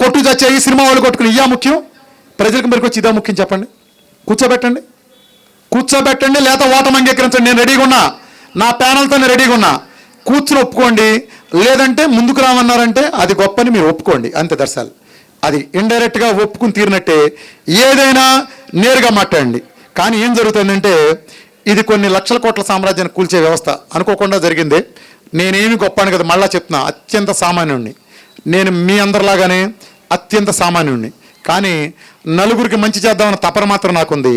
కొట్టు చచ్చాయి, సినిమా వాళ్ళు కొట్టుకుని ఇయ్యా ముఖ్యం? ప్రజలకు మరికి వచ్చి ఇదా ముఖ్యం? చెప్పండి. కూర్చోబెట్టండి లేదా ఓటమి అంగీకరించండి. నేను రెడీగా ఉన్నా, నా ప్యానల్తో నేను రెడీగా ఉన్నా. కూర్చుని ఒప్పుకోండి, లేదంటే ముందుకు రామన్నారంటే అది గొప్పని మీరు ఒప్పుకోండి, అంతే దర్శాలు. అది ఇండైరెక్ట్గా ఒప్పుకుని తీరినట్టే. ఏదైనా నేరుగా మాట్లాడండి. కానీ ఏం జరుగుతుందంటే ఇది కొన్ని లక్షల కోట్ల సామ్రాజ్యాన్ని కూల్చే వ్యవస్థ అనుకోకుండా జరిగింది. నేనేమి గొప్ప అని కదా, మళ్ళా చెప్తున్నా, అత్యంత సామాన్యుడిని నేను. మీ అందరిలాగానే అత్యంత సామాన్యుడిని. కానీ నలుగురికి మంచి చేద్దామన్న తపన మాత్రం నాకుంది.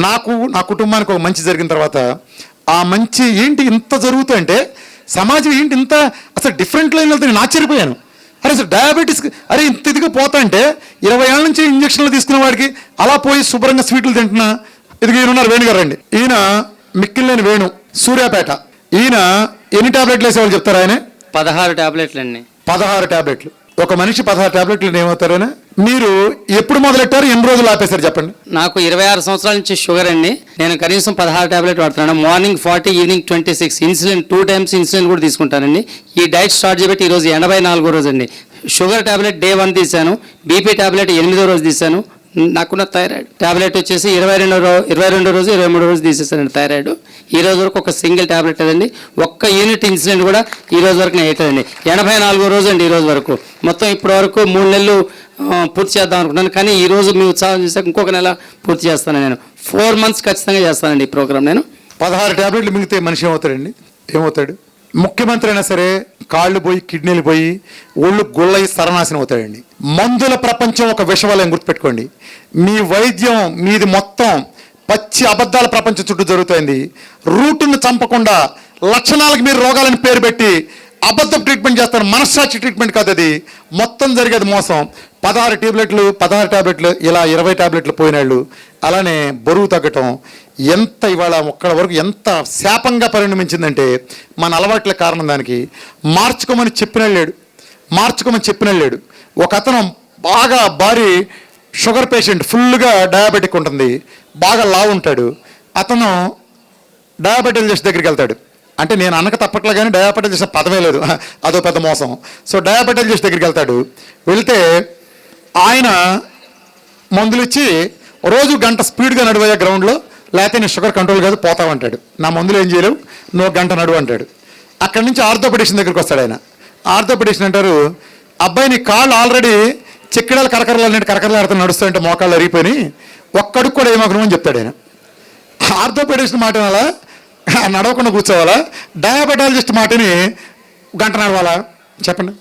నాకు, నా కుటుంబానికి ఒక మంచి జరిగిన తర్వాత ఆ మంచి ఏంటి ఇంత జరుగుతుంటే, సమాజం ఏంటి ఇంత అసలు డిఫరెంట్ లైన్లో వెళ్తే నేను ఆశ్చర్యపోయాను. అరే అసలు డయాబెటీస్ అరే ఇంత ఇదిగా పోతా అంటే 20 ఏళ్ళ నుంచి ఇంజక్షన్లు తీసుకునే వాడికి అలా పోయి శుభ్రంగా స్వీట్లు తింటున్నా. ఇదిగో ఈయన ఉన్నారు, వేణుగారు రండి. ఈయన మిక్కిలేని వేణు, సూర్యాపేట. ఈయన ఎన్ని టాబ్లెట్లు వేసేవాళ్ళు చెప్తారా? ఆయన 16 టాబ్లెట్లు అండి. 16 టాబ్లెట్లు. ఒక మనిషి 16 టాబ్లెట్లు ఏమవుతారైనా? మీరు ఎప్పుడు మొదలెట్టారు, ఎన్ని రోజులు ఆపేశారు చెప్పండి? నాకు 26 సంవత్సరాల నుంచి షుగర్ అండి. నేను కనీసం 16 టాబ్లెట్ వాడుతున్నాను. Morning 40, evening 26. Insulin 2 times insulin కూడా తీసుకుంటానండి. ఈ డైట్ స్టార్ట్ చేయబట్టి ఈరోజు 84వ రోజు అండి. షుగర్ టాబ్లెట్ డే 1 తీశాను. బీపీ టాబ్లెట్ 8వ రోజు తీశాను. నాకున్న థైరాయిడ్ టాబ్లెట్ వచ్చేసి 22వ రోజు 23వ రోజు తీసేసానండి థైరాయిడ్. ఈ రోజు వరకు ఒక సింగిల్ టాబ్లెట్ అదండి. ఒక్క యూనిట్ ఇన్సులిన్ కూడా ఈ రోజు వరకు నేను వేయట్లేదండి. 84వ రోజు అండి ఈ రోజు వరకు. మొత్తం ఇప్పటి వరకు 3 నెలలు పూర్తి చేద్దాం అనుకుంటున్నాను. కానీ ఈ రోజు మీ ఉత్సాహం చూసాక ఇంకొక నెల పూర్తి చేస్తాను. నేను 4 months ఖచ్చితంగా చేస్తానండి ఈ ప్రోగ్రామ్. నేను 16 టాబ్లెట్లు మిగితే మనిషి ఏమవుతాడండి? ఏమవుతాడు? ముఖ్యమంత్రి అయినా సరే కాళ్ళు పోయి, కిడ్నీలు పోయి, ఒళ్ళు గుళ్ళయి సర్వనాశనం అవుతాడండి. మందుల ప్రపంచం ఒక విషవలయం, గుర్తుపెట్టుకోండి. మీ వైద్యం మీది మొత్తం పచ్చి అబద్ధాల ప్రపంచం చుట్టూ జరుగుతుంది. రూటును చంపకుండా లక్షణాలకు మీరు రోగాలని పేరు పెట్టి అబద్ధం ట్రీట్మెంట్ చేస్తారు. మనస్సాక్షి ట్రీట్మెంట్ కాదు అది. మొత్తం జరిగేది మోసం. 16 టాబ్లెట్లు ఇలా 20 టాబ్లెట్లు పోయినాళ్ళు. అలానే బరువు తగ్గటం ఎంత ఇవాళ ఒక్కడ వరకు ఎంత శాపంగా పరిణమించిందంటే మన అలవాట్ల కారణం. దానికి మార్చుకోమని చెప్పిన లేడు. ఒక అతను బాగా భారీ షుగర్ పేషెంట్, ఫుల్గా డయాబెటిక్ ఉంటుంది, బాగా లావు ఉంటాడు. అతను డయాబెటిస్ దగ్గరికి వెళ్తాడు. అంటే నేను అనక తప్పట్లా, కానీ డయాబెటిస్ పదమే లేదు, అదో పెద్ద మోసం. సో డయాబెటిస్ దగ్గరికి వెళ్తాడు. వెళ్తే ఆయన మందులు ఇచ్చి రోజు గంట స్పీడ్గా నడువయ్యా గ్రౌండ్లో, లేకపోతే నీ షుగర్ కంట్రోల్ కాదు పోతావంటాడు. నా మందులు ఏం చేయలేవు, నువ్వు గంట నడువు అంటాడు. అక్కడి నుంచి ఆర్థోపెడిషన్ దగ్గరికి వస్తాడు ఆయన. ఆర్థోపెడిషన్ అంటారు, అబ్బాయి నీ కాళ్ళు ఆల్రెడీ చిక్కడాలు కరకరలాడుతూ నడుస్తాయంటే మోకాళ్ళు అరిగిపోయి ఒక్కడికి కూడా ఏమొకను అని చెప్తాడు ఆయన. ఆర్థోపెడిషన్ మాట అలా నడవకుండా కూర్చోవాలా? డయాబెటాలజిస్ట్ మాటని గంట నడవాలా? చెప్పండి.